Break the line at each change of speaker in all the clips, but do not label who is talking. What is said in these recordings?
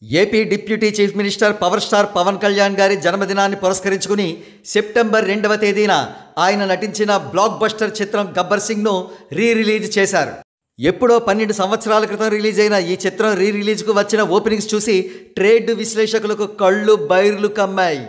AP deputy chief minister power star Pawan Kalyan గారి జన్మదినాన్ని పురస్కరించుకుని సెప్టెంబర్ 2వ తేదీన ఆయన నటించిన బ్లాక్ బస్టర్ చిత్రం గబ్బర్ సింగ్ను రిలీజ్ చేశారు. ఎప్పుడో 12 సంవత్సరాల క్రితం రిలీజ్ అయిన ఈ చిత్రం రిలీజ్కు వచ్చిన ఓపెనింగ్స్ చూసి ట్రేడ్ విశ్లేషకులకు కళ్ళు బైర్లు కమ్మాయి.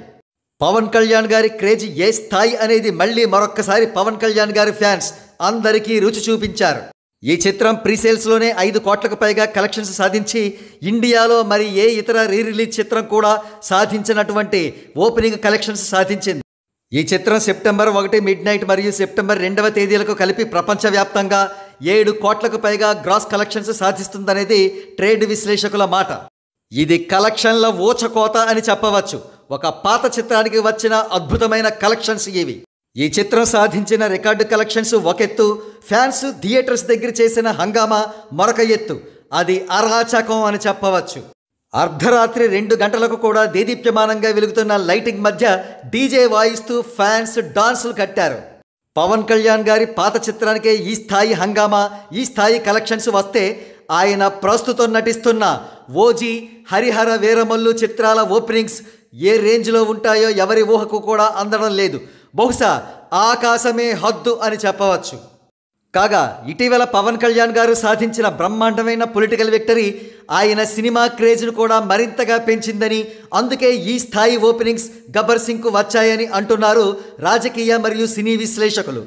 పవన్ కళ్యాణ్ గారి క్రేజ్ ఏ స్థాయి అనేది మళ్ళీ మరొక్కసారి పవన్ కళ్యాణ్ గారి ఫ్యాన్స్ అందరికీ రుచి చూపించారు. ఈ చిత్రం ప్రీసేల్స్లోనే 5 కోట్లకు పైగా కలెక్షన్స్ సాధించి ఇండియాలో మరి ఏ ఇతర రిలీజ్ చిత్రం కూడా సాధించినటువంటి ఓపెనింగ్ కలెక్షన్స్ సాధించింది. ఈ చిత్రం సెప్టెంబర్ 1 మిడ్ నైట్ మరియు సెప్టెంబర్ 2వ తేదీలకు కలిపి ప్రపంచవ్యాప్తంగా 7 కోట్లకు పైగా గ్రాస్ కలెక్షన్స్ సాధిస్తుందనేది ట్రేడ్ విశ్లేషకుల మాట. ఇది కలెక్షన్ల ఊచకోత అని చెప్పవచ్చు. ఒక పాత చిత్రానికి వచ్చిన అద్భుతమైన కలెక్షన్స్ ఇవి. ఈ చిత్రం సాధించిన రికార్డు కలెక్షన్స్ ఒక ఎత్తు, ఫ్యాన్స్ థియేటర్స్ దగ్గర చేసిన హంగామా మరొక ఎత్తు. అది అరాచకం అని చెప్పవచ్చు. అర్ధరాత్రి 2 గంటలకు కూడా దేదీప్యమానంగా వెలుగుతున్న లైటింగ్ మధ్య డీజే వాయిస్తూ ఫ్యాన్స్ డాన్సులు కట్టారు. పవన్ కళ్యాణ్ గారి పాత చిత్రానికే ఈ స్థాయి హంగామా, ఈ స్థాయి కలెక్షన్స్ వస్తే ఆయన ప్రస్తుతం నటిస్తున్న ఓజీ, హరిహర వీరమల్లు చిత్రాల ఓపెనింగ్స్ ఏ రేంజ్లో ఉంటాయో ఎవరి ఊహకు కూడా అందడం లేదు. బహుశా ఆకాశమే హద్దు అని చెప్పవచ్చు. కాగా ఇటీవల పవన్ కళ్యాణ్ గారు సాధించిన బ్రహ్మాండమైన పొలిటికల్ విక్టరీ ఆయన సినిమా క్రేజ్ను కూడా మరింతగా పెంచిందని, అందుకే ఈ స్థాయి ఓపెనింగ్స్ గబ్బర్ సింగ్కు వచ్చాయని అంటున్నారు రాజకీయ మరియు సినీ విశ్లేషకులు.